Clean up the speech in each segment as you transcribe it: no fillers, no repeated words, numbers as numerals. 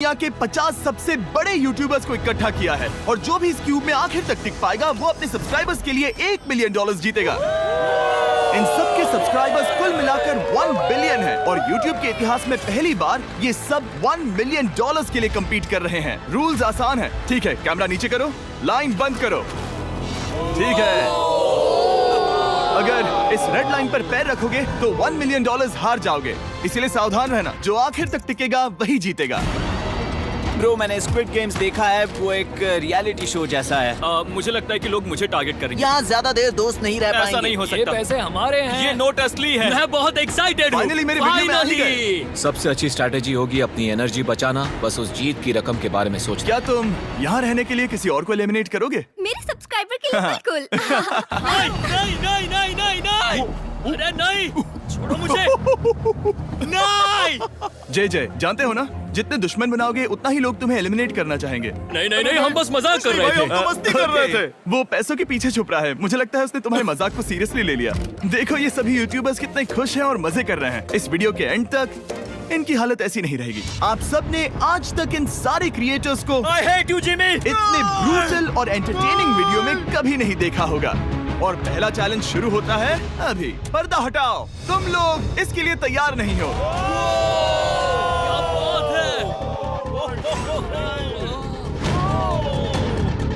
दुनिया के 50 सबसे बड़े यूट्यूबर्स को इकट्ठा किया है और जो भी इस क्यूब में आखिर तक टिक पाएगा वो अपने सब्सक्राइबर्स के लिए $1 मिलियन जीतेगा। इन सब के सब्सक्राइबर्स कुल मिलाकर 1 बिलियन है और यूट्यूब के इतिहास में पहली बार ये सब $1 मिलियन के लिए कम्पीट कर रहे हैं। रूल्स आसान है, ठीक है? कैमरा नीचे करो, लाइन बंद करो, ठीक है? अगर इस रेड लाइन पर पैर रखोगे तो $1 मिलियन हार जाओगे, इसीलिए सावधान रहना। जो आखिर तक टिकेगा वही जीतेगा। ब्रो, मैंने स्क्विड गेम्स देखा है, वो एक रियलिटी शो जैसा है। मुझे लगता है कि लोग मुझे टारगेट करेंगे। यहाँ ज्यादा देर दोस्त नहीं रह पाएंगे। ऐसा नहीं हो ये सकता। पैसे हमारे हैं। ये नोट असली है। मैं बहुत एक्साइटेड हूँ। फाइनली मेरे वीडियो में आ ही गए। सबसे अच्छी स्ट्रैटेजी होगी अपनी एनर्जी बचाना, बस उस जीत की रकम के बारे में सोचना। क्या तुम यहाँ रहने के लिए किसी और को एलिमिनेट करोगे? मेरे सब्सक्राइबर के लिए बिल्कुल। नहीं नहीं नहीं नहीं नहीं नहीं, अरे नहीं, छोड़ो मुझे। नहीं जय जानते हो ना, जितने दुश्मन बनाओगे उतना ही लोग तुम्हें एलिमिनेट करना चाहेंगे। नहीं नहीं नहीं, हम बस मजाक कर रहे थे। मस्ती कर रहे थे। वो पैसों के पीछे छुप रहा है। मुझे लगता है उसने तुम्हारे मजाक को सीरियसली ले लिया। देखो ये सभी यूट्यूबर्स कितने खुश हैं और मजे कर रहे हैं। इस वीडियो के एंड तक इनकी हालत ऐसी नहीं रहेगी। आप सब ने आज तक इन सारे क्रिएटर्स को I hate you, Jimmy! इतने ब्रूटल और एंटरटेनिंग वीडियो में कभी नहीं देखा होगा। और पहला चैलेंज शुरू होता है अभी। पर्दा हटाओ, तुम लोग इसके लिए तैयार नहीं हो।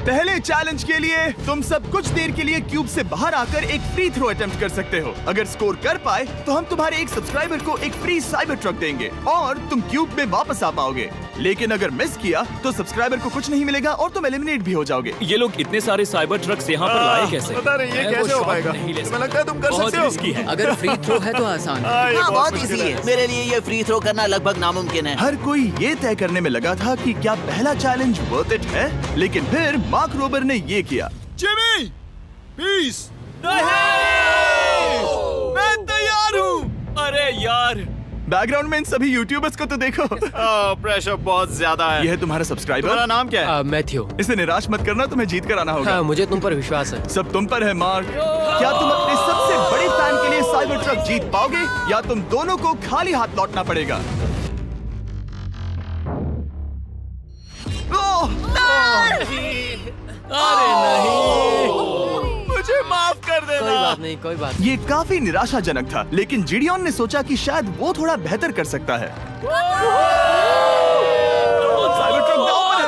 पहले चैलेंज के लिए तुम सब कुछ देर के लिए क्यूब से बाहर आकर एक फ्री थ्रो अटेम्प्ट कर सकते हो। अगर स्कोर कर पाए तो हम तुम्हारे एक सब्सक्राइबर को एक फ्री साइबर ट्रक देंगे और तुम क्यूब में वापस आ पाओगे। लेकिन अगर मिस किया तो सब्सक्राइबर को कुछ नहीं मिलेगा और तुम एलिमिनेट भी हो जाओगे। ये लोग इतने सारे साइबर ट्रक्स यहाँ पर लाए कैसे? पता नहीं ये कैसे हो पाएगा। तुम्हें लगता है तुम कर सकते हो? रिस्की है। अगर फ्री थ्रो है तो आसान है। हाँ, बहुत इजी है। मेरे लिए ये फ्री थ्रो करना लगभग नामुमकिन है। हर कोई ये तय करने में लगा था कि क्या पहला चैलेंज वर्थ इट है, लेकिन फिर मार्क रोबर ने ये किया। Jimmy, please. मैं तैयार हूँ। अरे यार, बैकग्राउंड में इन सभी यूट्यूबर्स को तो देखो। प्रेशर बहुत ज्यादा है। ये है तुम्हारा सब्सक्राइबर। तुम्हारा नाम क्या है? मैथ्यू। इसे निराश मत करना, तुम्हें जीत कर आना होगा। हाँ, मुझे तुम पर विश्वास है। सब तुम पर है मार्क। क्या तुम अपने सबसे बड़े फैन के लिए साइबर ट्रक जीत पाओगे या तुम दोनों को खाली हाथ लौटना पड़ेगा? अरे नहीं, मुझे माफ कर देना। कोई बात नहीं, कोई बात ये काफी निराशाजनक था, लेकिन जिडियन ने सोचा कि शायद वो थोड़ा बेहतर कर सकता है। साइबर ट्रक दांव पर है।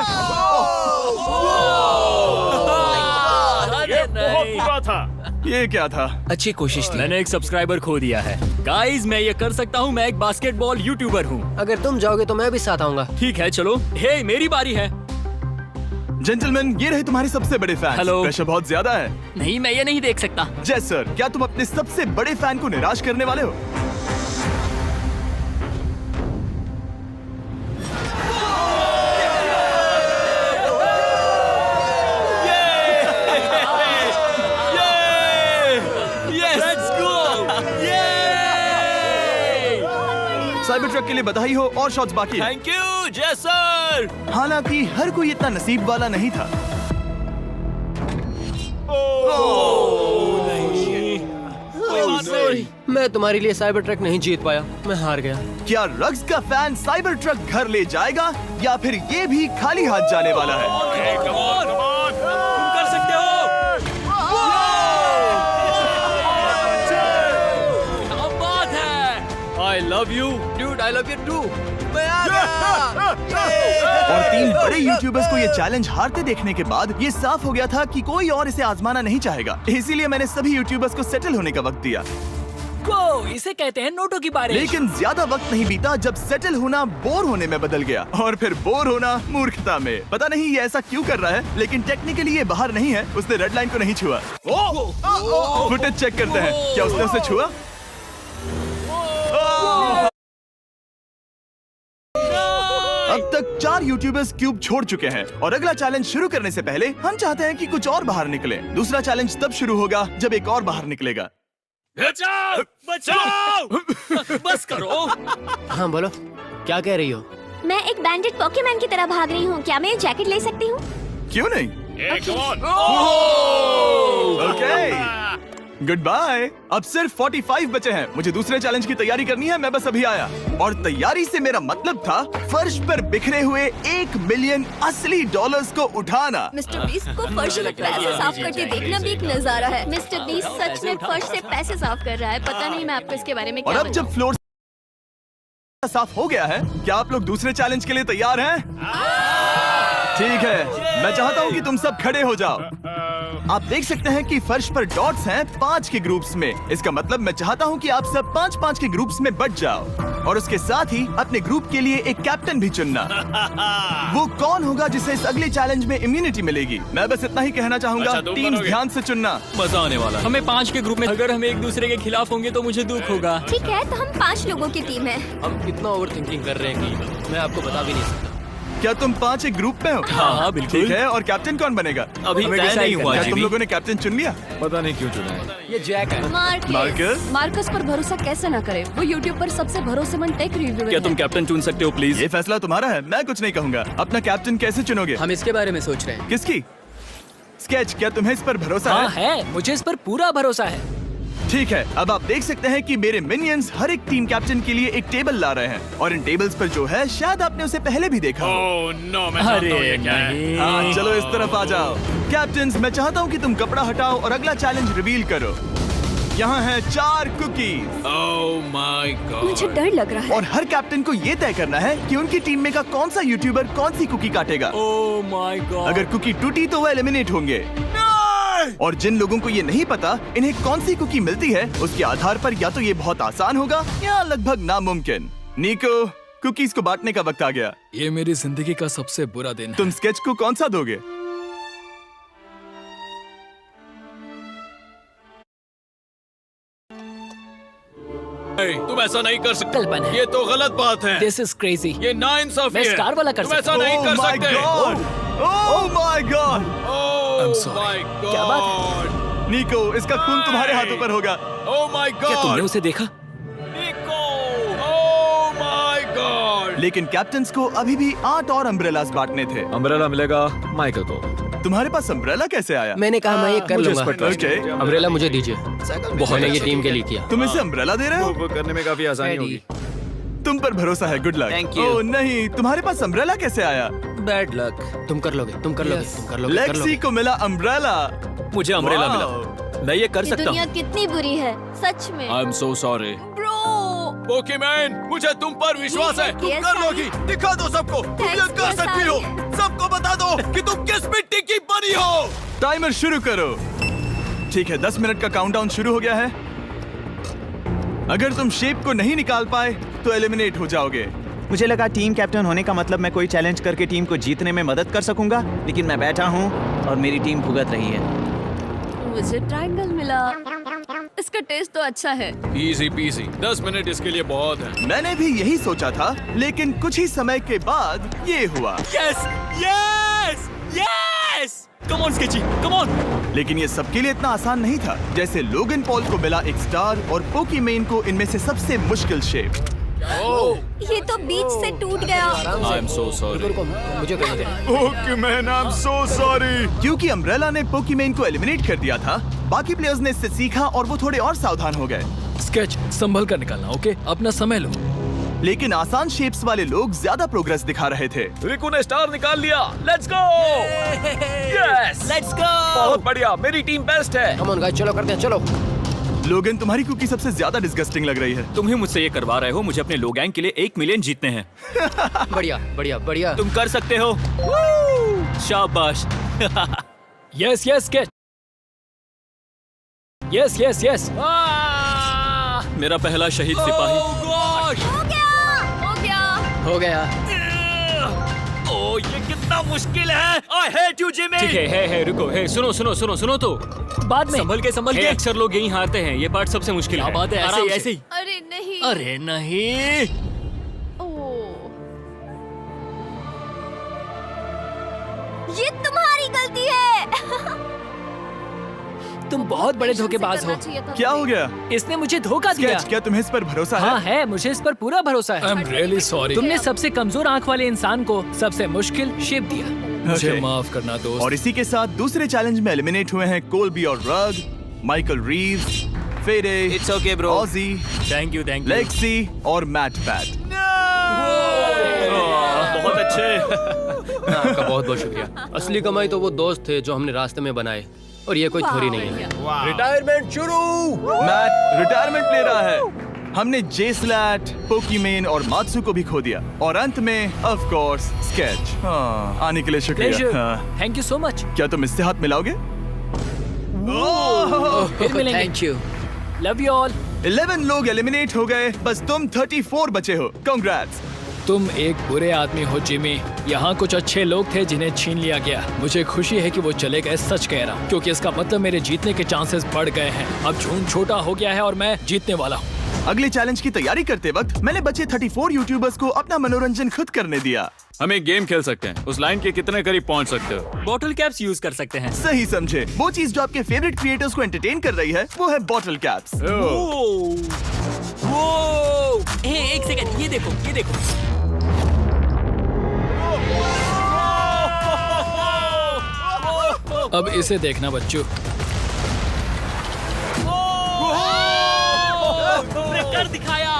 अरे नहीं। बुरा था। ये क्या था? अच्छी कोशिश थी। मैंने एक सब्सक्राइबर खो दिया है। गाइस, मैं ये कर सकता हूँ। मैं एक बास्केटबॉल यूट्यूबर हूँ। अगर तुम जाओगे तो मैं भी साथ आऊंगा। ठीक है, चलो। हे, मेरी बारी है। जेंटलमैन, ये रहे तुम्हारे सबसे बड़े फैन। हेलो। प्रेशर बहुत ज्यादा है। नहीं, मैं ये नहीं देख सकता। जय सर, क्या तुम अपने सबसे बड़े फैन को निराश करने वाले हो? साइबर ट्रक के लिए बधाई हो और शॉट्स बाकी है। थैंक यू जय सर। हालांकि हर कोई इतना नसीब वाला नहीं था। मैं तुम्हारे लिए साइबर ट्रक नहीं जीत पाया, मैं हार गया। क्या रग्स का फैन साइबर ट्रक घर ले जाएगा या फिर ये भी खाली हाथ जाने वाला है? तुम कर सकते हो। क्या बात है। I love you, dude. I love you too. और 3 बड़े यूट्यूबर्स को ये चैलेंज हारते देखने के बाद ये साफ हो गया था कि कोई और इसे आजमाना नहीं चाहेगा। इसीलिए मैंने सभी यूट्यूबर्स को सेटल होने का वक्त दिया। इसे कहते हैं नोटों की बारिश। लेकिन ज्यादा वक्त नहीं बीता जब सेटल होना बोर होने में बदल गया और फिर बोर होना मूर्खता में। पता नहीं ये ऐसा क्यों कर रहा है, लेकिन टेक्निकली ये बाहर नहीं है। उसने रेड लाइन को नहीं छुआ। फुटेज चेक करते हैं, क्या उसने उसे छुआ? अब तक 4 यूट्यूबर्स क्यूब छोड़ चुके हैं और अगला चैलेंज शुरू करने से पहले हम चाहते हैं कि कुछ और बाहर निकले। दूसरा चैलेंज तब शुरू होगा जब एक और बाहर निकलेगा। बचाओ, बचाओ। बस करो। हाँ बोलो, क्या कह रही हो? मैं एक बैंडेड पॉकेमैन की तरह भाग रही हूँ। क्या मैं ये जैकेट ले सकती हूँ? क्यों नहीं? Come on. Okay. Goodbye. अब सिर्फ 45 बचे हैं। मुझे दूसरे चैलेंज की तैयारी करनी है। मैं बस अभी आया। और तैयारी से मेरा मतलब था फर्श पर बिखरे हुए 1 मिलियन असली डॉलर्स को उठाना। मिस्टर बीस्ट को फर्श में पैसे साफ करते देखना भी एक नजारा है। मिस्टर बीस्ट सच में फर्श से पैसे साफ कर रहा है। पता नहीं मैं आपको इसके बारे में और क्या अब जब फ्लोर साफ हो गया है, क्या आप लोग दूसरे चैलेंज के लिए तैयार हैं? ठीक है, मैं चाहता हूँ कि तुम सब खड़े हो जाओ। आप देख सकते हैं कि फर्श पर डॉट्स हैं 5 के ग्रुप्स में। इसका मतलब मैं चाहता हूँ कि आप सब 5-5 के ग्रुप्स में बंट जाओ और उसके साथ ही अपने ग्रुप के लिए एक कैप्टन भी चुनना। वो कौन होगा जिसे इस अगले चैलेंज में इम्यूनिटी मिलेगी? मैं बस इतना ही कहना चाहूंगा, अच्छा, तुम टीम्स करोगे? ध्यान से चुनना। मजा आने वाला है। हमें 5 के ग्रुप में, अगर हम एक दूसरे के खिलाफ होंगे तो मुझे दुख होगा। ठीक है, तो हम 5 लोगों की टीम है। हम कितना ओवर थिंकिंग कर रहे हैं कि मैं आपको बता भी नहीं सकता। क्या तुम 5 एक ग्रुप में हो? हाँ, बिल्कुल। ठीक है, और कैप्टन कौन बनेगा? अभी हमें तय decide नहीं हुआ क्या तुम जिमी। लोगों ने कैप्टन चुन लिया? पता नहीं क्यों चुना है। ये जैक है। मार्कस? मार्कस पर भरोसा कैसे न करे? वो यूट्यूब पर सबसे भरोसेमंद टेक रिव्यूअर क्या है। तुम कैप्टन चुन सकते हो प्लीज? ये फैसला तुम्हारा है, मैं कुछ नहीं कहूंगा। अपना कैप्टन कैसे चुनोगे? हम इसके बारे में सोच रहे हैं। किसकी? स्केच, क्या तुम्हें इस पर भरोसा हाँ है? है, मुझे इस पर पूरा भरोसा है। ठीक है, अब आप देख सकते हैं कि मेरे मिनियंस हर एक टीम कैप्टन के लिए एक टेबल ला रहे हैं और इन टेबल्स पर जो है शायद आपने उसे पहले भी देखा हो। नो, मैं जानता हूँ ये क्या है। हाँ, चलो इस तरफ आ जाओ। कैप्टन्स, मैं चाहता हूँ कि तुम कपड़ा हटाओ और अगला चैलेंज रिवील करो। यहाँ है 4 कुकीज ओह माय गॉड। मुझे डर लग रहा है। और हर कैप्टन को ये तय करना है कि उनकी टीम में का कौन सा यूट्यूबर कौन सी कुकी काटेगा। Oh my God. अगर कुकी टूटी तो वह एलिमिनेट होंगे और जिन लोगों को ये नहीं पता इन्हें कौन सी कुकी मिलती है, उसके आधार पर या तो ये बहुत आसान होगा या लगभग नामुमकिन। निको, कुकीज को बांटने का वक्त आ गया। ये मेरी जिंदगी का सबसे बुरा दिन है। तुम स्केच को कौन सा दोगे? तुम ऐसा नहीं कर सकते। कल्पना है। ये तो गलत बात है। This is crazy. ये नाइंसाफी मैं है। स्टार वाला कर तुम ऐसा सकता नहीं कर my सकते। God! Oh my God! Oh my God. क्या बात निको, इसका खून तुम्हारे हाथों पर होगा। Oh my God. क्या तुमने उसे देखा? निको। Oh my God. लेकिन कैप्टन्स को अभी भी 8 और अम्ब्रेलास बांटने थे। अम्ब्रेला मिलेगा माइकल को। तुम्हारे पास अम्ब्रेला कैसे आया? मैंने कहा मैं ये कर मुझे इस लूंगा। पर trust Okay. है। अम्ब्रेला मुझे दीजिए। मैंने ये टीम के लिए किया। तुम इसे अम्ब्रेला दे रहे हो? वो करने में काफी आसानी होगी। तुम पर भरोसा है, गुड लक। Thank you. ओह नहीं, तुम्हारे पास अम्ब्रेला कैसे आया? Bad luck. तुम कर लोगे, तुम कर लोगे, तुम कर लोगे, कर लेक्सी लोगे। को मिला अम्ब्रेला। मुझे अम्ब्रेला Wow. मिला। मैं ये कर ये सकता दुनिया हूँ। कितनी बुरी है सच में। I am so sorry. Bro, Pokemon, मुझे तुम पर विश्वास है। तुम Yes, कर I- लोगी। दिखा दो सबको। तुम ये Thanks, कर yes, सकती हो। I- सबको बता दो कि तुम किस मिट्टी की बनी हो। टाइमर शुरू करो। ठीक है, 10 मिनट का काउंटडाउन शुरू हो गया है। अगर तुम शेप को नहीं निकाल पाए तो एलिमिनेट हो जाओगे। मुझे लगा टीम कैप्टन होने का मतलब मैं कोई चैलेंज करके टीम को जीतने में मदद कर सकूंगा, लेकिन मैं बैठा हूँ और मेरी टीम भुगत रही है। मुझे ट्रायंगल मिला। इसका टेस्ट तो अच्छा है। Easy PC. 10 मिनट इसके लिए बहुत है। मैंने भी यही सोचा था, लेकिन कुछ ही समय के बाद ये हुआ। Yes yes yes. Come on sketchy, come on. लेकिन ये सबके लिए इतना आसान नहीं था। जैसे लोगन पॉल को मिला एक स्टार और पोकीमेन को इनमें से सबसे मुश्किल शेप। ये तो बीच से टूट गया। आई एम सो सॉरी। रुको, मुझे करने दे। पोकीमेन, आई एम सो सॉरी। क्योंकि अम्ब्रेला ने पोकीमेन को एलिमिनेट कर दिया था, बाकी प्लेयर्स ने इससे सीखा और वो थोड़े और सावधान हो गए। स्केच संभल कर निकालना, ओके? अपना समय लो। लेकिन आसान शेप्स वाले लोग ज्यादा प्रोग्रेस दिखा रहे थे। रिकू ने स्टार निकाल लिया। Let's go. Yes, let's go. बहुत बढ़िया। मेरी टीम बेस्ट है। कम ऑन गाइस, चलो करते हैं, चलो। लोगन, तुम्हारी कुकी सबसे ज्यादा डिस्गस्टिंग लग रही है। तुम ही मुझसे ये करवा रहे हो। मुझे अपने लो गैंग के लिए 1 मिलियन जीतने हैं। बढ़िया, बढ़िया, बढ़िया। तुम कर सकते हो। शाबाश। Yes yes sketch. Yes yes yes. मेरा पहला शहीद सिपाही। हो गया। हो गया। ओह, ये कितना मुश्किल है। I hate you Jimmy. ठीक है, रुको, सुनो सुनो सुनो सुनो तो बाद में संभल के। अक्सर लोग यही हारते हैं। ये पार्ट सबसे मुश्किल है। क्या बात है, ऐसे आराम ही, से। ऐसे ही। अरे नहीं। अरे नहीं। ओह, ये तुम्हारी गलती है। तुम बहुत बड़े धोखेबाज हो। क्या हो गया? इसने मुझे धोखा दिया। स्केच, क्या तुम्हें इस पर भरोसा हाँ है? है, मुझे इस पर पूरा भरोसा आई है। Am really sorry. तुमने सबसे कमजोर आंख वाले इंसान को सबसे मुश्किल शेप दिया। मुझे Okay. माफ करना दोस्त। और इसी के साथ दूसरे चैलेंज में एलिमिनेट हुए हैं कोलबी और रग, माइकल रीव्स, फेरे, It's okay, bro. ऑजी, थैंक यू लेक्सी और मैट पैट। बहुत अच्छे। आपका बहुत बहुत शुक्रिया। असली कमाई तो वो दोस्त थे जो हमने रास्ते में बनाए, और ये कोई थोड़ी नहीं है। रिटायरमेंट शुरू। मैट रिटायरमेंट ले रहा है। हमने जेस्लैट, पोकीमेन और मात्सु को भी खो दिया, और अंत में ऑफ कोर्स स्केच। आने के लिए शुक्रिया। Thank you so much. क्या तुम इससे हाथ मिलाओगे? फिर मिलेंगे। Thank you. Love you all. 11 लोग एलिमिनेट हो गए, बस तुम 34 बचे हो। कांग्रेट्स। तुम एक बुरे आदमी हो जिमी। यहाँ कुछ अच्छे लोग थे जिन्हें छीन लिया गया। मुझे खुशी है कि वो चले गए, सच कह रहा हूँ, क्योंकि इसका मतलब मेरे जीतने के चांसेस बढ़ गए हैं। अब झूठ छोटा हो गया है और मैं जीतने वाला हूँ। अगले चैलेंज की तैयारी करते वक्त मैंने बचे 34 यूट्यूबर्स को अपना मनोरंजन खुद करने दिया। हम एक गेम खेल सकते हैं। उस लाइन के कितने करीब पहुंच सकते हो? बॉटल कैप्स यूज कर सकते हैं। सही समझे। वो चीज जो आपके फेवरेट क्रिएटर्स को एंटरटेन कर रही है वो है बॉटल कैप्स। एक सेकंड, ये देखो, ये देखो। अब इसे देखना बच्चों। कर दिखाया।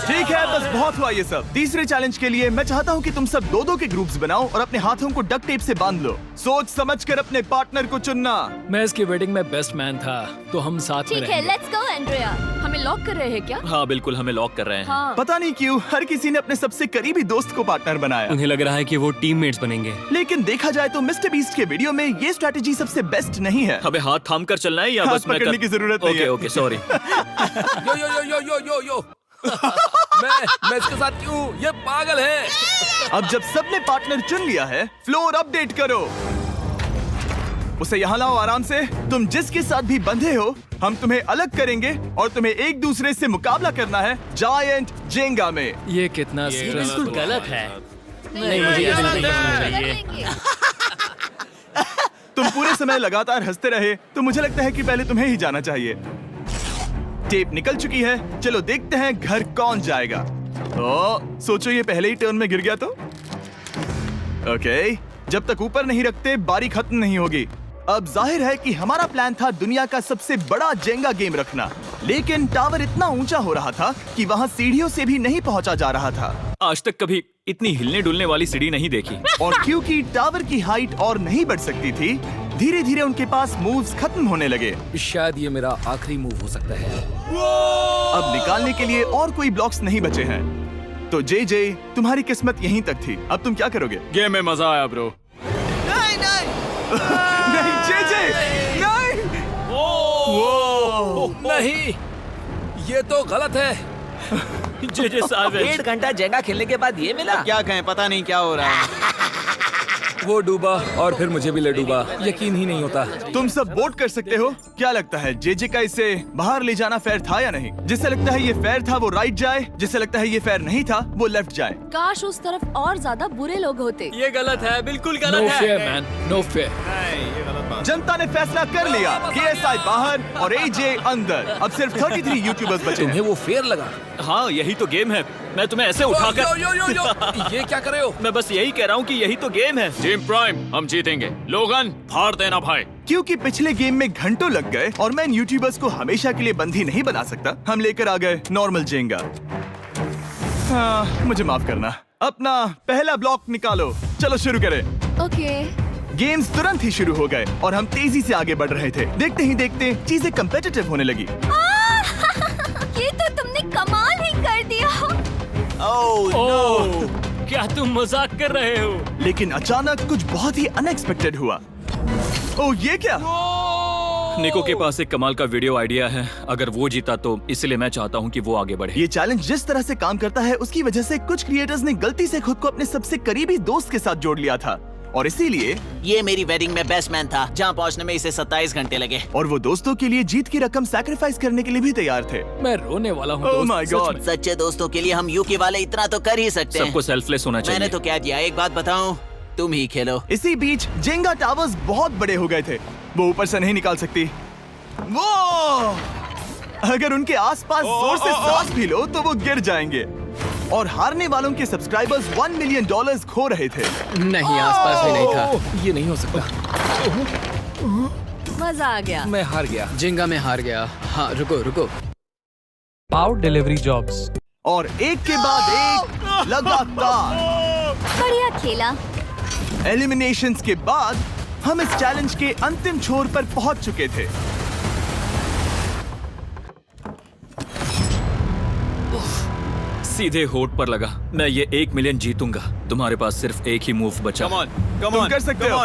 ठीक है, बस बहुत हुआ ये सब। तीसरे चैलेंज के लिए मैं चाहता हूँ कि तुम सब दो के ग्रुप्स बनाओ और अपने हाथों को डक्ट टेप से बांध लो। सोच समझकर अपने पार्टनर को चुनना। मैं इसकी वेडिंग में बेस्ट मैन था, तो हम साथ में ठीक है, रहेंगे। Let's go Andrea. हमें लॉक कर रहे हैं क्या? हाँ बिल्कुल, हमें लॉक कर रहे हैं। हाँ। पता नहीं क्यों हर किसी ने अपने सबसे करीबी दोस्त को पार्टनर बनाया। उन्हें लग रहा है कि वो टीममेट्स बनेंगे। लेकिन देखा जाए तो मिस्टर बीस्ट के वीडियो में ये स्ट्रैटेजी सबसे बेस्ट नहीं है। हमें हाथ थाम कर चलना है या हाथ बस मैं पकड़ने की जरूरत नहीं है। Okay sorry. यो यो यो यो यो यो मैं इसके साथ क्यों? ये पागल है। अब जब सबने पार्टनर चुन लिया है, फ्लोर अपडेट करो। उसे यहाँ लाओ आराम से। तुम जिसके साथ भी बंधे हो, हम तुम्हें अलग करेंगे और तुम्हें एक दूसरे से मुकाबला करना है जायंट जेंगा में। ये कितना बिल्कुल गलत है। नहीं, मुझे ये गलत बिल्कुल है। नहीं चाहिए। तुम पूरे समय लगातार हंसते रहे, तो मुझे लगता है कि पहले तुम्हें ही जाना चाहिए। टेप निकल चुकी है, चलो देखते हैं घर कौन जाएगा। सोचो ये पहले ही टर्न में गिर गया तो। ओके, जब तक ऊपर नहीं रखते बारी खत्म नहीं होगी। अब जाहिर है कि हमारा प्लान था दुनिया का सबसे बड़ा जेंगा गेम रखना, लेकिन टावर इतना ऊंचा हो रहा था कि वहाँ सीढ़ियों से भी नहीं पहुंचा जा रहा था। आज तक कभी इतनी हिलने डुलने वाली सीढ़ी नहीं देखी। और क्योंकि टावर की हाइट और नहीं बढ़ सकती थी, धीरे धीरे उनके पास मूव्स खत्म होने लगे। शायद ये मेरा आखिरी मूव हो सकता है। अब निकालने के लिए और कोई ब्लॉक्स नहीं बचे हैं। तो जे तुम्हारी किस्मत यहीं तक थी। अब तुम क्या करोगे? गेम में मजा आया ब्रो। नहीं जे नहीं। नहीं, ये तो गलत है। जे साहब 1.5 घंटा जेंगा खेलने के बाद ये मिला। क्या कहें, पता नहीं क्या हो रहा है। वो डूबा और फिर मुझे भी ले डूबा। यकीन ही नहीं होता। तुम सब वोट कर सकते हो। क्या लगता है जे का इसे बाहर ले जाना फेयर था या नहीं? जिसे लगता है ये फेयर था वो राइट जाए, जिसे लगता है ये फेयर नहीं था वो लेफ्ट जाए। काश उस तरफ और ज्यादा बुरे लोग होते। ये गलत है, बिल्कुल नो गलत फेयर है। Man, no fair. जनता ने फैसला कर लिया। KSI बाहर और AJ अंदर। अब सिर्फ 33 यूट्यूबर्स बचे तुम्हें हैं। वो फेयर लगा? हाँ यही तो गेम है। मैं तुम्हें ऐसे उठाकर यो यो यो यो, ये क्या कर रहे हो? मैं बस यही कह रहा हूँ कि यही तो गेम है। टीम प्राइम, हम जीतेंगे। लोगन, फाड़ देना भाई। क्योंकि पिछले गेम में घंटों लग गए और मैं इन यूट्यूबर्स को हमेशा के लिए बंदी नहीं बना सकता, हम लेकर आ गए नॉर्मल जेंगा। मुझे माफ करना। अपना पहला ब्लॉक निकालो। चलो शुरू करें। ओके। गेम्स तुरंत ही शुरू हो गए और हम तेजी से आगे बढ़ रहे थे। देखते ही देखते चीजें कम्पिटिटिव होने लगी। ये तो तुमने कमाल ही कर दिया। ओह, क्या तुम मजाक कर रहे हो? लेकिन अचानक कुछ बहुत ही अनएक्सपेक्टेड हुआ। ओह, ये क्या? निको के पास एक कमाल का वीडियो आइडिया है। अगर वो जीता तो इसलिए मैं चाहता हूँ कि वो आगे बढ़े। ये चैलेंज जिस तरह से काम करता है उसकी वजह से कुछ क्रिएटर्स ने गलती से खुद को अपने सबसे करीबी दोस्त के साथ जोड़ लिया था, और इसीलिए ये मेरी वेडिंग में बेस्ट मैन था, जहाँ पहुँचने में इसे 27 घंटे लगे। और वो दोस्तों के लिए जीत की रकम सैक्रिफाइस करने के लिए भी तैयार थे। मैं रोने वाला हूँ Oh दोस्त, my सच God. में। सच्चे दोस्तों के लिए हम यूके वाले इतना तो कर ही सकते हैं। सबको सेल्फलेस होना चाहिए। मैंने तो क्या दिया, एक बात बताऊं, तुम ही खेलो। इसी बीच जेंगा टावर्स बहुत बड़े हो गए थे। वो ऊपर से नहीं निकाल सकती। वो अगर उनके आसपास जोर से सांस भी लो तो वो गिर जाएंगे। और हारने वालों के सब्सक्राइबर्स $1 मिलियन खो रहे थे। नहीं, आसपास भी नहीं था। ये नहीं हो सकता। मजा आ गया। मैं हार गया। जिंगा में हार गया। हाँ, रुको रुको। Power delivery jobs. और एक के बाद एक लगातार बढ़िया खेला। एलिमिनेशंस के बाद हम इस चैलेंज के अंतिम छोर पर पहुंच चुके थे। सीधे होठ पर लगा। मैं ये 1 मिलियन जीतूंगा। तुम्हारे पास सिर्फ एक ही मूव बचा। तुम कर सकते हो।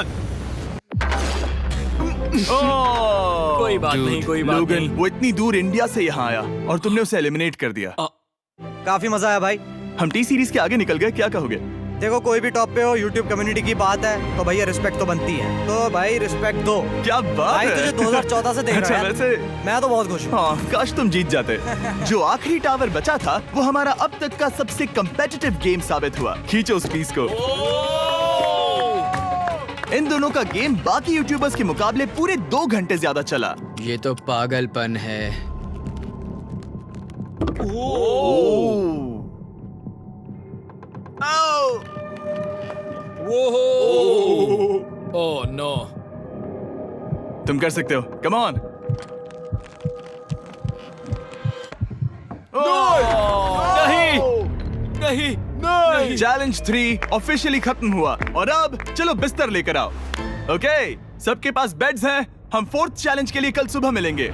कोई बात नहीं, कोई बात लोगन, नहीं। वो इतनी दूर इंडिया से यहाँ आया और तुमने उसे एलिमिनेट कर दिया। काफी मजा आया भाई। हम टी सीरीज के आगे निकल गए, क्या कहोगे? देखो, कोई भी टॉप पे हो, यूट्यूब कम्युनिटी की बात है तो भैया रिस्पेक्ट तो बनती है। तो भाई रिस्पेक्ट दो। क्या बात भाई है। तुझे 2014 से देख अच्छा, रहा है। वैसे मैं तो बहुत खुश हूँ। हाँ, काश तुम जीत जाते। जो आखिरी टावर बचा था वो हमारा अब तक का सबसे कम्पेटिटिव गेम साबित हुआ। खींचो उस पीस को। इन दोनों का गेम बाकी यूट्यूबर्स के मुकाबले पूरे 2 घंटे ज्यादा चला। ये तो पागलपन है। Oh no. तुम कर सकते हो, कम ऑन। नहीं, नहीं। चैलेंज 3 ऑफिशियली खत्म हुआ और अब चलो बिस्तर लेकर आओ। ओके, सबके पास बेड्स हैं। हम 4th चैलेंज के लिए कल सुबह मिलेंगे।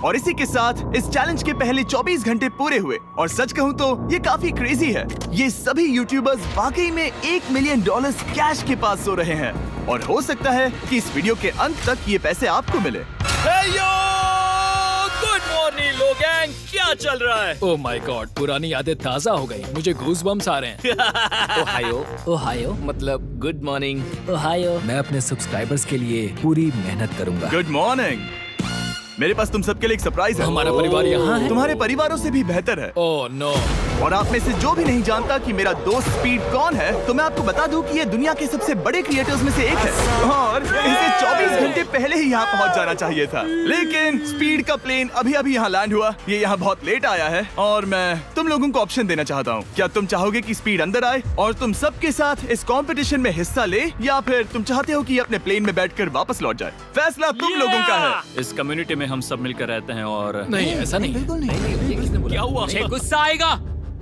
और इसी के साथ इस चैलेंज के पहले 24 घंटे पूरे हुए। और सच कहूं तो ये काफी क्रेजी है। ये सभी यूट्यूबर्स वाकई में $1 मिलियन कैश के पास सो रहे हैं। और हो सकता है कि इस वीडियो के अंत तक ये पैसे आपको मिले। गुड मॉर्निंग लोगैंग, क्या चल रहा है? ओह माय गॉड, पुरानी यादें ताजा हो गई। मुझे गूज़बम्स आ रहे हैं। ओहायो। ओहायो मतलब गुड मॉर्निंग। ओहायो। मैं अपने सब्सक्राइबर्स के लिए पूरी मेहनत करूंगा। Good morning. मेरे पास तुम सबके लिए एक सरप्राइज है। हमारा परिवार यहाँ है। तुम्हारे परिवारों से भी बेहतर है। Oh no. और आप में से जो भी नहीं जानता कि मेरा दोस्त स्पीड कौन है, तो मैं आपको बता दूं कि ये दुनिया के सबसे बड़े क्रिएटर्स में से एक है। और इसे 24 घंटे पहले ही यहाँ पहुँच जाना चाहिए था। लेकिन स्पीड का प्लेन अभी अभी यहाँ लैंड हुआ। ये यहाँ बहुत लेट आया है और मैं तुम लोगों को ऑप्शन देना चाहता हूँ। क्या तुम चाहोगे कि स्पीड अंदर आए और तुम सबके साथ इस कंपटीशन में हिस्सा ले, या फिर तुम चाहते हो कि ये अपने प्लेन में बैठकर वापस लौट जाए? फैसला तुम लोगों का है। इस कम्युनिटी में हम सब मिलकर रहते हैं और नहीं, ऐसा नहीं। बिल्कुल नहीं। क्या हुआ? गुस्सा आएगा।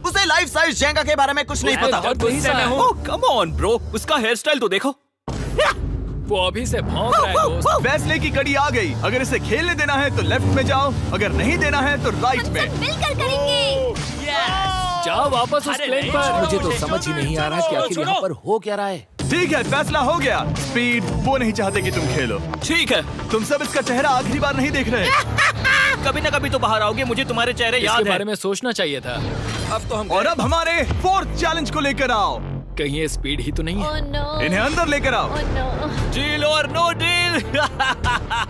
उसे लाइफ साइज जेंगा के बारे में कुछ नहीं पता। बहुत गुस्से में हूँ। कम ऑन ब्रो, उसका हेयर स्टाइल तो देखो। वो अभी से भौंक रहा है दोस्त। फैसले की कड़ी आ गई। अगर इसे खेलने देना है तो लेफ्ट में जाओ, अगर नहीं देना है तो राइट में। मिलकर करेंगे। जाओ वापस उस प्लेन पर। मुझे तो समझ ही नहीं आ रहा कि आखिर यहाँ पर हो क्या रहा है। ठीक है, फैसला हो गया। स्पीड वो नहीं चाहते कि तुम खेलो। ठीक है, तुम सब इसका चेहरा आखिरी बार नहीं देख रहे। कभी ना कभी तो बाहर आओगे, मुझे तुम्हारे चेहरे याद इसके है। बारे में सोचना चाहिए था। अब तो हम और अब हमारे 4th चैलेंज को लेकर आओ। कहीं ये स्पीड ही तो नहीं है। Oh no. इन्हें अंदर लेकर आओ। Oh no. डील और नो डील।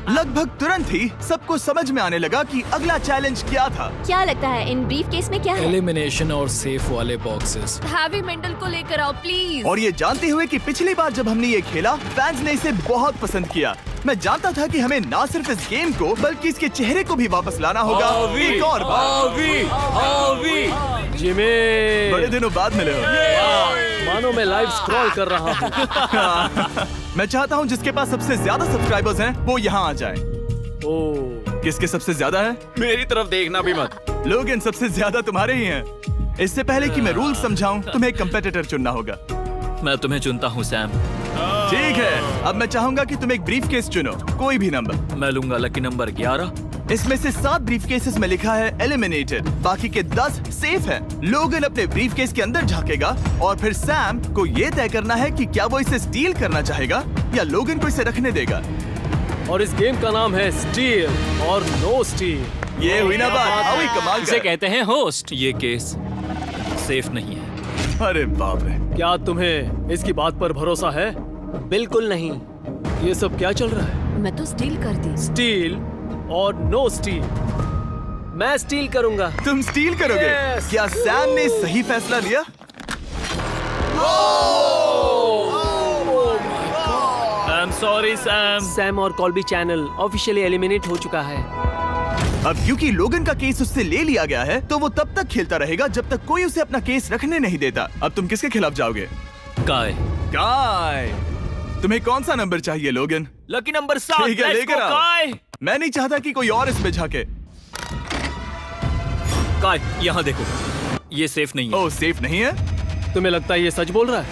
लगभग तुरंत ही सबको समझ में आने लगा कि अगला चैलेंज क्या था। क्या लगता है इन ब्रीफ केस में क्या है? एलिमिनेशन और सेफ वाले बॉक्सेस। हैवी मेंटल को लेकर आओ प्लीज। और ये जानते हुए कि पिछली बार जब हमने ये खेला, फैंस ने इसे बहुत पसंद किया। मैं जानता था कि हमें ना सिर्फ इस गेम को बल्कि इसके चेहरे को भी वापस लाना होगा। एक और बार। जिमी, बड़े दिनों बाद मिले हो। मानो मैं लाइव स्क्रॉल कर रहा हूँ। मैं चाहता हूँ जिसके पास सबसे ज्यादा सब्सक्राइबर्स हैं वो यहाँ आ जाए। ओह, किसके सबसे ज्यादा है? मेरी तरफ देखना भी मत। लोगन सबसे ज्यादा तुम्हारे ही हैं। इससे पहले कि मैं रूल समझाऊं, तुम्हें एक कंपेटिटर चुनना होगा। मैं तुम्हें चुनता हूँ सैम। ठीक है, अब मैं चाहूंगा कि तुम एक ब्रीफ केस चुनो, कोई भी नंबर। मैं लूंगा लकी नंबर 11। इसमें से 7 ब्रीफ केसेस में लिखा है एलिमिनेटेड, बाकी के 10 सेफ हैं। लोगन अपने ब्रीफ केस के अंदर झांकेगा और फिर सैम को ये तय करना है कि क्या वो इसे स्टील करना चाहेगा या लोगन को इसे रखने देगा। और इस गेम का नाम है स्टील और नो स्टील। ये हुई ना बात, हाउ ही कमाल इसे का। कहते हैं होस्ट। ये केस सेफ नहीं है। अरे बाप रे। क्या तुम्हें इसकी बात पर भरोसा है? बिल्कुल नहीं। ये सब क्या चल रहा है? मैं तो स्टील कर दी। स्टील और नो स्टील। मैं स्टील करूंगा। तुम स्टील करोगे? Yes. क्या सैम ने सही फैसला लिया? I am sorry Sam. Sam और कॉल्बी चैनल ऑफिशियली एलिमिनेट हो चुका है। अब क्योंकि लोगन का केस उससे ले लिया गया है तो वो तब तक खेलता रहेगा जब तक कोई उसे अपना केस रखने नहीं देता। अब तुम किसके खिलाफ जाओगे? काय। काय। तुम्हें कौन सा नंबर चाहिए लोगन? Lucky number 7। ठीक है, लेकर आओ। काय। मैं नहीं चाहता कि कोई और इसमें झाके। काय, यहाँ देखो, ये सेफ नहीं है। ओह, सेफ नहीं है? तुम्हें लगता है ये सच बोल रहा है?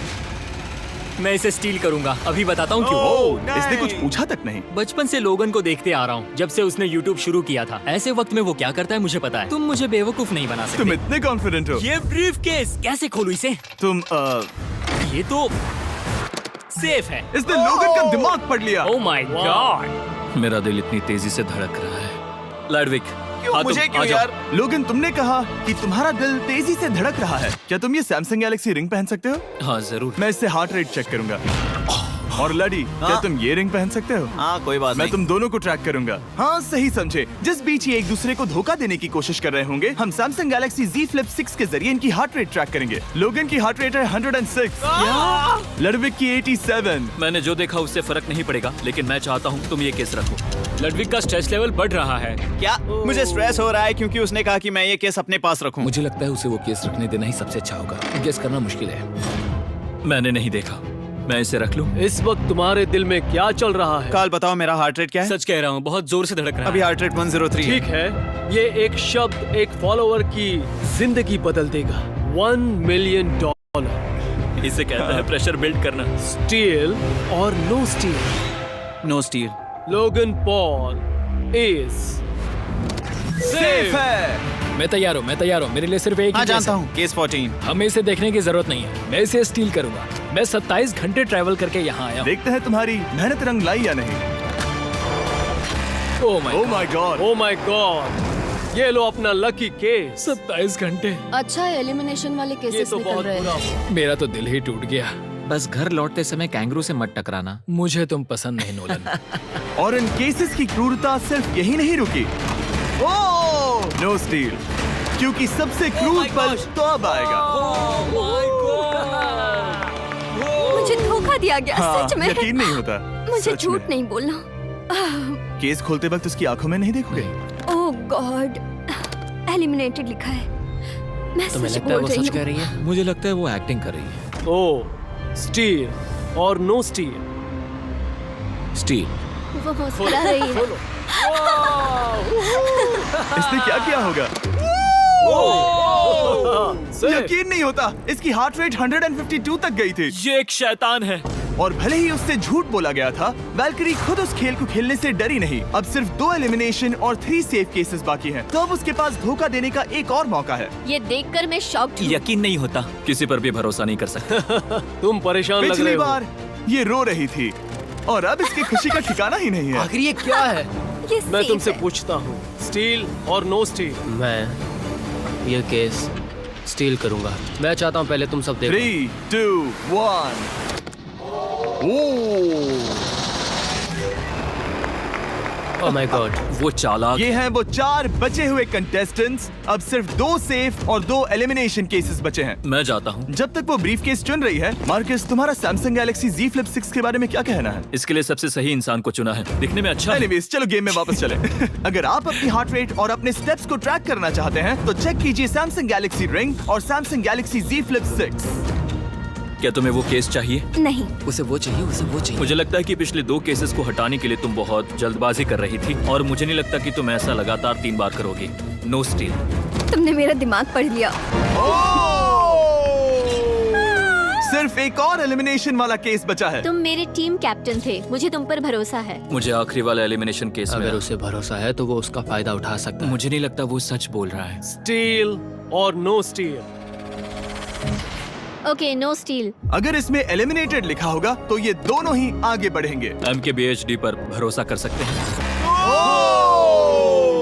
मैं इसे स्टील करूंगा, अभी बताता हूँ क्यों। ओह, इसने कुछ पूछा तक नहीं। बचपन से लोगन को देखते आ रहा हूँ, जब से उसने YouTube शुरू किया था। ऐसे वक्त में वो क्या करता है मुझे पता है। तुम मुझे बेवकूफ नहीं बना सकते। तुम इतने कॉन्फिडेंट हो? ये ब्रीफ केस कैसे खोलूं इसे? तुम ये तो सेफ है। इसने लोगन का दिमाग पढ़ लिया। Oh my God. मेरा दिल इतनी तेजी से धड़क रहा है। लैडविक, हाँ, मुझे क्यों यार? लोगन, तुमने कहा कि तुम्हारा दिल तेजी से धड़क रहा है। क्या तुम ये सैमसंग गैलेक्सी रिंग पहन सकते हो? हाँ जरूर। मैं इससे हार्ट रेट चेक करूंगा। और लड़ी, क्या तुम ये रिंग पहन सकते हो? हाँ, कोई बात मैं नहीं। तुम दोनों को ट्रैक करूंगा। हाँ, सही समझे। जिस बीच ये एक दूसरे को धोखा देने की कोशिश कर रहे होंगे, हम सैमसंग गैलेक्सी Z Flip 6 के जरिए इनकी हार्ट रेट ट्रैक करेंगे। लोगन की हार्ट रेट है 106, लड़विक की 87। मैंने जो देखा उससे फर्क नहीं पड़ेगा, लेकिन मैं चाहता हूँ तुम ये केस रखो। लडविक का स्ट्रेस लेवल बढ़ रहा है। क्या? मुझे स्ट्रेस हो रहा है क्योंकि उसने कहा कि मैं ये केस अपने पास रखूं। मुझे लगता है उसे वो केस रखने देना ही सबसे अच्छा होगा। गेस करना मुश्किल है। मैंने नहीं देखा, मैं इसे रख लूं? इस वक्त तुम्हारे दिल में क्या चल रहा है? काल, बताओ मेरा हार्ट रेट क्या है? सच कह रहा हूँ, बहुत जोर से धड़क रहा है। अभी हार्ट रेट 103 ठीक है, ये एक शब्द एक फॉलोअर की जिंदगी बदल देगा। $1 मिलियन। इसे कहते हैं प्रेशर बिल्ड करना। स्टील और no steal. No steal. Logan Paul is safe है। मैं तैयार हूँ। मेरे लिए सिर्फ एक हाँ, ही केस जानता है। हूँ। केस 14। हमें इसे देखने की जरूरत नहीं है। मैं इसे स्टील करूंगा। मैं 27 घंटे ट्रैवल करके यहाँ आया हूँ। देखते हैं तुम्हारी मेहनत रंग लाई या नहीं। Oh my God. Oh my God, ये लो अपना लकी केस। 27 घंटे। अच्छा एलिमिनेशन वाले ये केसेस तो निकल बहुत रहे बुरा हैं। हुआ। मेरा तो दिल ही टूट गया। बस घर लौटते समय कैंगरू से मत टकराना। मुझे तुम पसंद नहीं नोलन। और इन केसेस की क्रूरता सिर्फ यही नहीं रुकी। ओह, नो स्टील, क्योंकि सबसे क्रूर पल तो अब आएगा। मुझे धोखा दिया गया। हाँ, सच में यकीन नहीं होता। मुझे सच झूठ में। नहीं बोलना। केस खोलते वक्त उसकी आंखों में नहीं देखोगे? ओह गॉड, एलिमिनेटेड लिखा है। मैं तुम्हें सच लगता है बोल वो रही सच हूँ। कह रही है? मुझे लगता है वो एक्टिंग कर रही है। ओ, स्टील और नो स्टील। स्टील। वो मुस्कुरा रही है। इसने क्या किया होगा? यकीन नहीं होता, इसकी हार्ट रेट 152 तक गई थी। ये एक शैतान है। और भले ही उससे झूठ बोला गया था, वैल्करी खुद उस खेल को खेलने से डरी नहीं। अब सिर्फ 2 एलिमिनेशन और 3 सेफ केसेस बाकी हैं। तो अब उसके पास धोखा देने का एक और मौका है। ये देखकर मैं शॉक्ड हूँ। यकीन नहीं होता, किसी पर भी भरोसा नहीं कर सकते। तुम परेशान लग रहे पिछली हो। बार ये रो रही थी और अब इसकी खुशी का ठिकाना ही नहीं है। आखिर ये क्या है? ये मैं safe तुमसे है। पूछता हूँ, स्टील और नो स्टील? मैं ये केस स्टील करूंगा। मैं चाहता हूँ पहले तुम सब देखो। 3, 2, 1। ओह माय गॉड, वो चालाक। ये हैं वो 4 बचे हुए कंटेस्टेंट्स। अब सिर्फ 2 सेफ और 2 एलिमिनेशन केसेस बचे हैं। मैं जाता हूँ। जब तक वो ब्रीफ केस चुन रही है, मार्कस, तुम्हारा सैमसंग गैलेक्सी Z Flip 6 के बारे में क्या कहना है? इसके लिए सबसे सही इंसान को चुना है। दिखने में अच्छा है। एनीवेज, चलो गेम में वापस चलें। अगर आप अपनी हार्ट रेट और अपने स्टेप्स को ट्रैक करना चाहते हैं, तो चेक कीजिए सैमसंग गैलेक्सी रिंग और सैमसंग गैलेक्सी Z Flip 6। क्या तुम्हें वो केस चाहिए? नहीं, उसे वो चाहिए। मुझे लगता है कि पिछले 2 केसेस को हटाने के लिए तुम बहुत जल्दबाजी कर रही थी, और मुझे नहीं लगता कि तुम ऐसा लगातार 3 बार करोगी। No steal. तुमने मेरा दिमाग पढ़ लिया। सिर्फ एक और एलिमिनेशन वाला केस बचा है। तुम मेरे टीम कैप्टन थे, मुझे तुम पर भरोसा है। मुझे आखिरी वाला एलिमिनेशन केस में अगर उसे भरोसा है तो वो उसका फायदा उठा सकता है। मुझे नहीं लगता वो सच बोल रहा है। स्टील और no steal? Okay, no steal. अगर इसमें एलिमिनेटेड लिखा होगा तो ये दोनों ही आगे बढ़ेंगे। MKBHD पर भरोसा कर सकते हैं।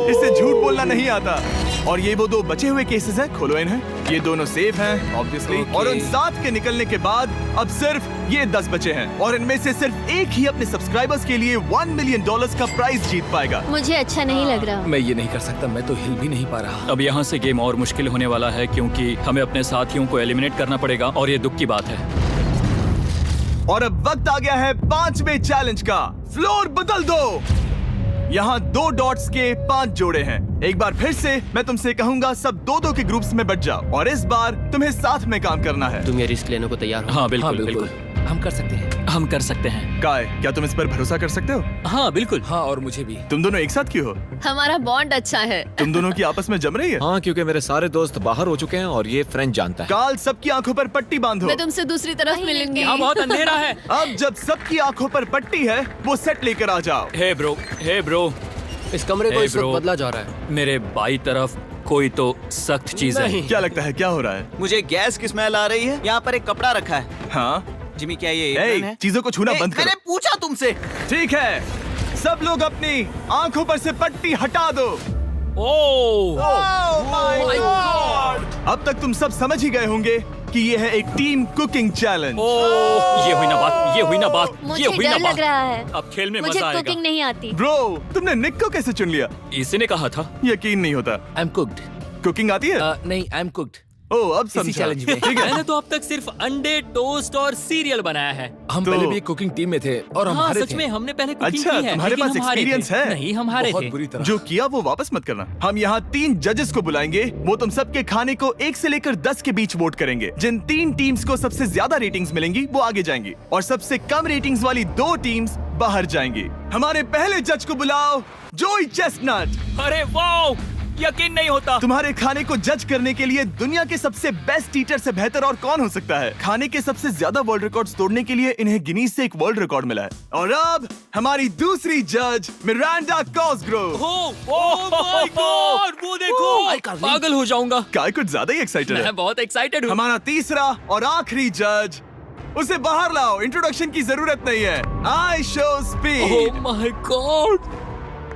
इसे झूठ बोलना नहीं आता। और ये वो 2 बचे हुए केसेस हैं, खोलो इन्हें। ये दोनों सेफ हैं ऑब्वियसली। और उन 7 के निकलने के बाद अब सिर्फ ये 10 बचे हैं, और इनमें से सिर्फ एक ही अपने सब्सक्राइबर्स के लिए $1 मिलियन का प्राइज जीत पाएगा। मुझे अच्छा नहीं लग रहा। मैं ये नहीं कर सकता। मैं तो हिल भी नहीं पा रहा। अब यहाँ से गेम और मुश्किल होने वाला है, क्योंकि हमें अपने साथियों को एलिमिनेट करना पड़ेगा, और ये दुख की बात है। और अब वक्त आ गया है 5वें चैलेंज का। फ्लोर बदल दो। यहाँ 2 डॉट्स के 5 जोड़े हैं। एक बार फिर से मैं तुमसे कहूंगा, सब 2-2 के ग्रुप्स में बट जाओ और इस बार तुम्हें साथ में काम करना है। तुम ये रिस्क लेने को तैयार हो? हाँ बिल्कुल बिल्कुल हम कर सकते हैं। हम कर सकते हैं। काय, क्या तुम इस पर भरोसा कर सकते हो? हाँ बिल्कुल। हाँ, और मुझे भी। तुम दोनों एक साथ क्यों हो? हमारा बॉन्ड अच्छा है। तुम दोनों की आपस में जम रही है? हाँ, क्योंकि मेरे सारे दोस्त बाहर हो चुके हैं और ये फ्रेंड जानता है। काल, सबकी आंखों पर पट्टी बांधो। मैं तुमसे दूसरी तरफ मिलूंगी। यहाँ बहुत अंधेरा है। अब जब सबकी आंखों पर पट्टी है, वो सेट लेकर आ जाओ। हे ब्रो, इस कमरे को Hey, इस वक्त bro. बदला जा रहा है। मेरे बाई तरफ कोई तो सख्त चीज है। क्या लगता है क्या हो रहा है? मुझे गैस की स्मेल आ रही है। यहाँ पर एक कपड़ा रखा है। हाँ, जिमी, क्या ये ए, एप्रन है? चीजों को छूना ए, बंद मैंने करो। पूछा तुमसे। ठीक है, सब लोग अपनी आंखों पर से पट्टी हटा दो। ओह अब तक तुम सब समझ ही गए होंगे कि ये है एक टीम कुकिंग चैलेंज। ये हुई ना बात, ये हुई ना बात, ये मुझे हुई ना डर लग बात। रहा है। अब खेल में मुझे मजा आएगा। कुकिंग नहीं आती। ब्रो, तुमने निक को कैसे चुन लिया? इसी ने कहा था। यकीन नहीं होता। I am cooked. कुकिंग आती है? नहीं, आई एम कुक्ड। ओह, अब इसी समझा। चैलेंज में। ठीक है। मैंने तो अब तक सिर्फ अंडे, टोस्ट और सीरियल बनाया है। हम तो- पहले भी कुकिंग टीम में थे और हम हाँ हारे सच थे। में हमने पहले कुकिंग अच्छा, की है। तुम्हारे लेकिन पास हम हारे experience थे। है? नहीं, हम हारे बहुत थे। बुरी तरह। जो किया वो वापस मत करना। हम यहाँ 3 जजेस को बुलाएंगे। वो तुम सबके खाने को 1 से लेकर 10 के बीच वोट करेंगे। जिन 3 टीम्स को सबसे ज्यादा रेटिंग्स मिलेंगी वो आगे जाएंगी और सबसे कम रेटिंग्स वाली 2 टीम्स बाहर जाएंगी। हमारे पहले जज को बुलाओ, जोई चेस्टनट। अरे वाओ, यकीन नहीं होता। तुम्हारे खाने को जज करने के लिए दुनिया के सबसे बेस्ट ईटर से बेहतर और कौन हो सकता है? खाने के सबसे ज्यादा वर्ल्ड रिकॉर्ड्स तोड़ने के लिए इन्हें गिनीज से एक वर्ल्ड रिकॉर्ड मिला है। और अब हमारी दूसरी जज मिरांडा कॉसग्रोव। ओह माय गॉड, वो देखो। पागल हो जाऊंगा। काय कुछ ज्यादा ही एक्साइटेड है। मैं बहुत एक्साइटेड हूँ। हमारा तीसरा और आखिरी जज, उसे बाहर लाओ। इंट्रोडक्शन की जरूरत नहीं है। I show speed. Oh my God.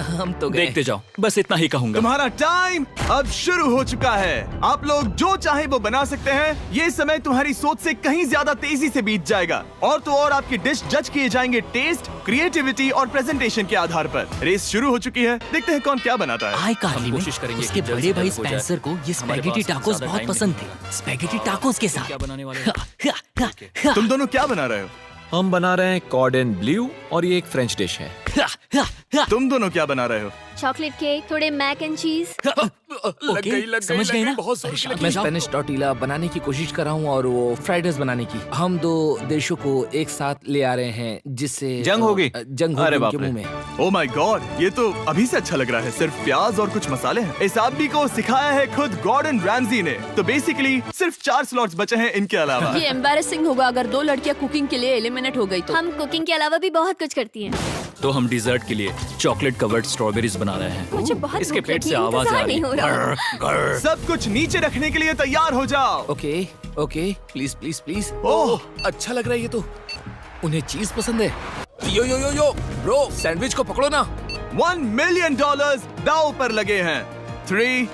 हम तो गए। देखते जाओ, बस इतना ही कहूंगा। तुम्हारा टाइम अब शुरू हो चुका है। आप लोग जो चाहे वो बना सकते हैं। ये समय तुम्हारी सोच से कहीं ज्यादा तेजी से बीत जाएगा। और तो और आपकी डिश जज किए जाएंगे टेस्ट, क्रिएटिविटी और प्रेजेंटेशन के आधार पर। रेस शुरू हो चुकी है। देखते हैं कौन क्या बनाता है। आई कहानी में कोशिश करेंगे उसके कि जल्द बड़े से भाई जल्द हो जाए। स्पेंसर को ये हमारे स्पैगेटी पास टाकोस ज्यादा बहुत टाइम पसंद नहीं थे। स्पैगेटी टाकोस के साथ क्या बनाने वाले हो? तुम दोनों क्या बना रहे हो? हम बना रहे हैं कॉर्डन ब्लू और ये एक फ्रेंच डिश है। तुम दोनों क्या बना रहे हो? चॉकलेट केक, थोड़े मैक एंड चीज। ओके, समझ गए ना? मैं स्पेनिश टॉर्टिला बनाने की कोशिश कर रहा हूँ और वो फ्राइड राइस बनाने की। हम 2 देशों को एक साथ ले आ रहे हैं जिससे जंग होगी। जंग अरे होगी बाप उनके रे। मुंह में। ओह माय गॉड, ये तो अभी से अच्छा लग रहा है। सिर्फ प्याज और कुछ मसाले हैं। इस आदमी को सिखाया है खुद गॉर्डन रैमजी ने। तो बेसिकली सिर्फ 4 स्लॉट्स बचे हैं इनके अलावा। ये एम्बैरेसिंग होगा अगर 2 लड़कियां कुकिंग के लिए एलिमिनेट हो गई तो। हम कुकिंग के अलावा भी बहुत कुछ करती हैं। तो हम डिजर्ट के लिए चॉकलेट कवर्ड स्ट्रॉबेरीज बना रहे हैं। मुझे बहुत इसके भूख पेट लगी से है, आवाज आ इंतजार रही नहीं हो रहा। है। सब कुछ नीचे रखने के लिए तैयार हो जाओ। Okay okay, please please please. Oh, अच्छा लग रहा है ये तो। उन्हें चीज पसंद है। यो यो यो यो ब्रो, सैंडविच को पकड़ो ना। $1 मिलियन दांव पर लगे हैं। 3,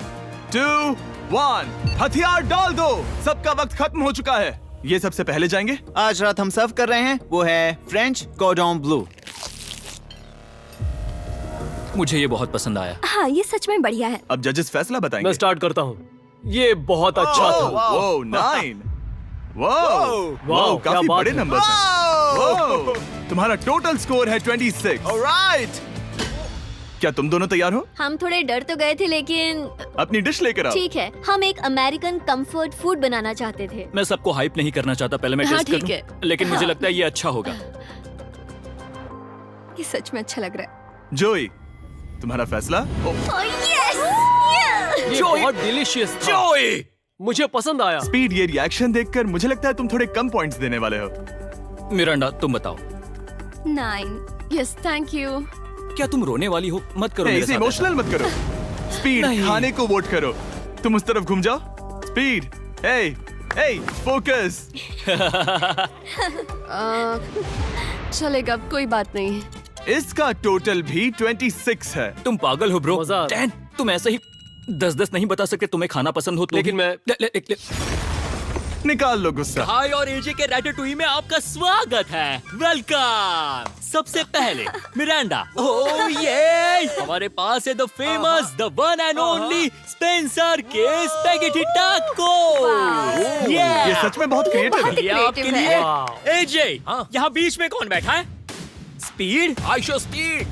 2, 1, हथियार डाल दो। सबका वक्त खत्म हो चुका है। ये सबसे पहले जाएंगे। आज रात हम सर्व कर रहे हैं वो है फ्रेंच कॉर्डन ब्लू। मुझे ये बहुत पसंद आया। हाँ, ये सच में बढ़िया है। अब जजेस फैसला बताएंगे। मैं स्टार्ट करता हूँ। ये बहुत अच्छा था। वो 9। वाओ, वाओ, क्या काफी बात बड़े है। नंबर हैं। तुम्हारा टोटल स्कोर है 26। ऑलराइट। क्या तुम दोनों तैयार हो? हम थोड़े डर तो गए थे लेकिन अपनी डिश लेकर आओ। ठीक है। हम एक अमेरिकन कंफर्ट फूड बनाना चाहते थे। मैं सबको हाइप नहीं करना चाहता, पहले मैं हाँ, टेस्ट ठीक करूं। लेकिन मुझे लगता है ये अच्छा होगा। ये सच में अच्छा लग रहा है। जोई, तुम्हारा फैसला? ये बहुत डिलीशियस था। जोई, मुझे पसंद आया। स्पीड, ये रिएक्शन देखकर मुझे लगता है तुम थोड़े कम पॉइंट्स देने वाले हो। मिरांडा तुम बताओ। 9। Yes, thank you. क्या तुम रोने वाली हो? मत करो मेरे ऐसे साथ इमोशनल मत करो। स्पीड, नहीं। खाने को वोट करो। तुम उस तरफ घूम जाओ। स्पीड, ए, फोकस। चलेगा, कोई बात नहीं। इसका टोटल भी 26 है। तुम पागल हो ब्रो। मजा आ रहा है। 10, तुम ऐसे ही 10-10 नहीं बता सकते। तुम्हें खाना पसंद हो तो लेकिन भी- मैं- ले। निकाल लो गुस्सा। हाय और एजे के रैटाटुई में आपका स्वागत है। वेलकम। सबसे पहले मिरांडा। ओह ये हमारे पास है the famous, the one and only Spencer के स्पैगेटी टाको। ये सच में बहुत क्रिएटिव है। ये आपके creative लिए। एजे, यहाँ बीच में कौन बैठा है? स्पीड। I show speed.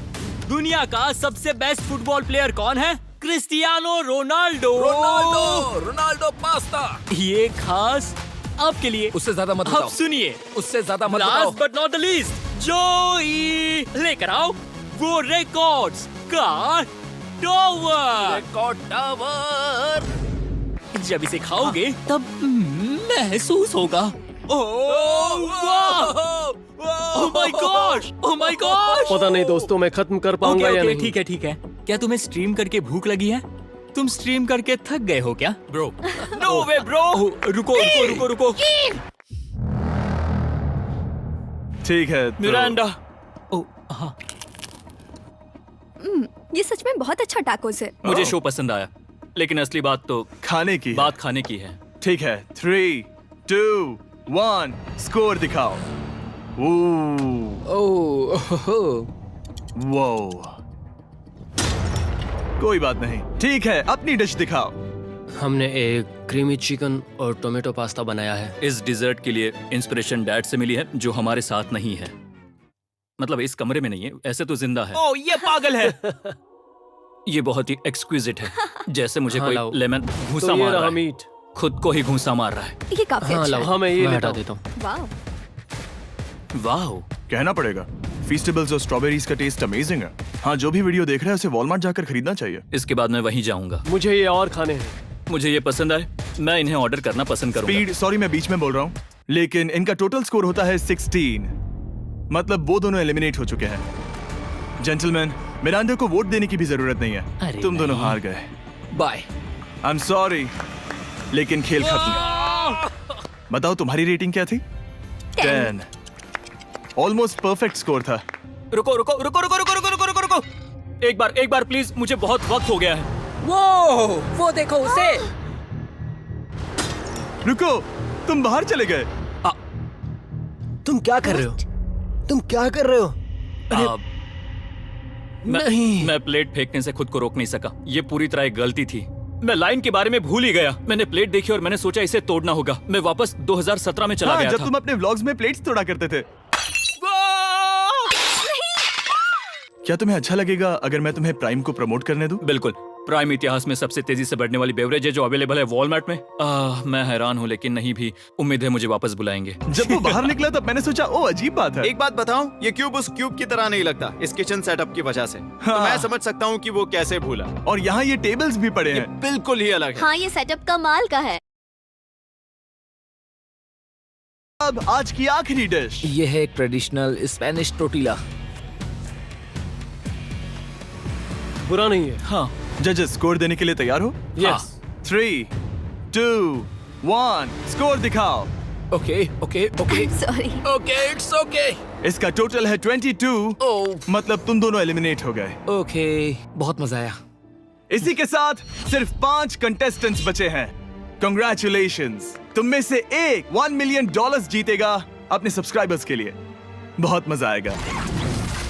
दुनिया का सबसे बेस्ट फुटबॉल प्लेयर कौन है? Cristiano Ronaldo. Ronaldo pasta. ये खास आपके लिए। उससे ज्यादा मत अब बताओ। सुनिए, उससे ज्यादा मत बताओ। Last but not the least, जोई लेकर आओ वो रिकॉर्ड्स का टॉवर। Record tower. जब इसे खाओगे तब महसूस होगा। Oh my gosh, oh my gosh. पता नहीं दोस्तों, मैं खत्म कर पाऊंगा या नहीं। ठीक है ठीक है। क्या तुम्हें स्ट्रीम करके भूख लगी है? तुम स्ट्रीम करके थक गए हो क्या? Bro, no way bro. रुको रुको रुको रुको। ठीक है तो... मिरांडा। ओह हाँ, ये सच में बहुत अच्छा टाकोस है। मुझे शो पसंद आया, लेकिन असली बात तो खाने की है। बात खाने की है। ठीक है, 3, 2, 1 स्कोर दिखाओ। वो कोई बात नहीं। ठीक है, अपनी डिश दिखाओ। हमने एक क्रीमी चिकन और टोमेटो पास्ता बनाया है। इस डिजर्ट के लिए इंस्पिरेशन डैड से मिली है, जो हमारे साथ नहीं है। मतलब इस कमरे में नहीं है, ऐसे तो जिंदा है। ओह ये पागल है। ये बहुत ही एक्सक्विजिट है, जैसे मुझे हाँ, कोई लाओ। लेमन घूंसा तो ये मार रहा रहा है। मीट। खुद को ही घूंसा मार रहा है। ये काफी हाँ अच्छा लाओ, है। हाँ मैं ये मैं हटा हटा देता हूँ। वाह। वाह, कहना पड़ेगा, फीस्टेबल्स और स्ट्रॉबेरीज का टेस्ट अमेजिंग है। हाँ, जो भी वीडियो देख रहा है उसे वॉलमार्ट जाकर खरीदना चाहिए। इसके बाद मैं वहीं जाऊंगा। मुझे ये और खाने हैं। मुझे ये पसंद आए, मैं इन्हें ऑर्डर करना पसंद करूंगा। स्पीड, सॉरी मैं बीच में बोल रहा हूँ, लेकिन इनका टोटल स्कोर होता है 16। मतलब वो दोनों एलिमिनेट हो चुके हैं। जेंटलमैन, मिरांडा को वोट देने की भी जरूरत नहीं है। तुम दोनों हार गए। बाय। आई एम सॉरी, लेकिन खेल खत्म। बताओ तुम्हारी रेटिंग क्या थी? 10। ऑलमोस्ट परफेक्ट स्कोर था। रुको रुको रुको रुको रुको रुको रुको रुको रुको। एक बार प्लीज, मुझे बहुत वक्त हो गया है। वो देखो उसे। रुको, तुम बाहर चले गए। तुम क्या कर रहे हो? तुम क्या कर रहे हो? मैं प्लेट फेंकने से खुद को रोक नहीं सका। ये पूरी तरह एक गलती थी। मैं लाइन के बारे में भूल ही गया। मैंने प्लेट देखी और मैंने सोचा इसे तोड़ना होगा। मैं वापस 2017 में चला हाँ, गया जब था। तुम अपने व्लॉग्स में प्लेट्स तोड़ा करते थे। क्या तुम्हें अच्छा लगेगा अगर मैं तुम्हें प्राइम को प्रमोट करने दूं? बिल्कुल। प्राइम इतिहास में सबसे तेजी से बढ़ने वाली बेवरेज है जो अवेलेबल है वॉलमार्ट में। मैं हैरान हूँ, लेकिन नहीं भी। उम्मीद है मुझे वापस बुलाएंगे। जब वो बाहर निकला तब मैंने सोचा ओ अजीब बात है। एक बात बताऊं, ये क्यूब उस क्यूब की तरह नहीं लगता इस किचन सेटअप की वजह से। तो मैं समझ सकता हूं कि वो कैसे भूला। और यहाँ ये टेबल्स भी पड़े हैं। बिल्कुल ही अलग है। हाँ, ये सेटअप कमाल का है। अब आज की आखिरी डिश। ये है एक ट्रेडिशनल स्पेनिश टोटीला। बुरा नहीं है। हाँ, जजेस स्कोर देने के लिए तैयार हो? यस। 3, 2, 1 स्कोर दिखाओ। Okay okay okay sorry. Okay, it's okay. इसका टोटल है 22। मतलब तुम दोनों एलिमिनेट हो गए। ओके, बहुत मजा आया। इसी के साथ सिर्फ 5 कंटेस्टेंट्स बचे हैं। कंग्रेचुलेशंस, तुम में से एक $1 मिलियन जीतेगा अपने सब्सक्राइबर्स के लिए। बहुत मजा आएगा।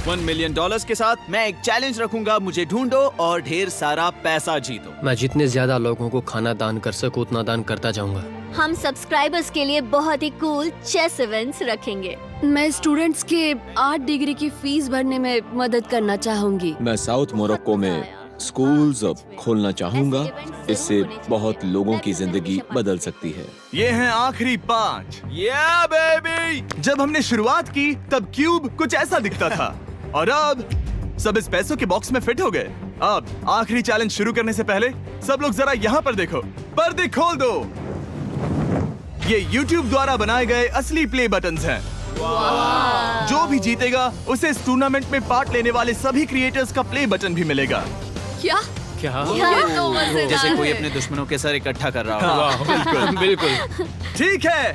$1 मिलियन के साथ मैं एक चैलेंज रखूंगा, मुझे ढूंढो और ढेर सारा पैसा जीतो। मैं जितने ज्यादा लोगों को खाना दान कर सकूं उतना दान करता जाऊंगा। हम सब्सक्राइबर्स के लिए बहुत ही कूल चेस इवेंट्स रखेंगे। मैं स्टूडेंट्स के 8 डिग्री की फीस भरने में मदद करना चाहूंगी। मैं साउथ मोरक्को में स्कूल्स अब खोलना चाहूंगा। इससे बहुत लोगों की जिंदगी बदल सकती है। ये हैं आखिरी 5। या बेबी। जब हमने शुरुआत की तब क्यूब कुछ ऐसा दिखता था और अब सब इस पैसों के बॉक्स में फिट हो गए। अब आखिरी चैलेंज शुरू करने से पहले सब लोग जरा यहाँ पर देखो। पर्दे खोल दो। ये YouTube द्वारा बनाए गए असली प्ले बटन्स हैं। जो भी जीतेगा उसे इस टूर्नामेंट में पार्ट लेने वाले सभी क्रिएटर्स का प्ले बटन भी मिलेगा। क्या? क्या? ये तो मजेदार जैसे कोई है। अपने दुश्मनों के सर इकट्ठा कर रहा हो। हाँ, बिल्कुल बिल्कुल। ठीक है,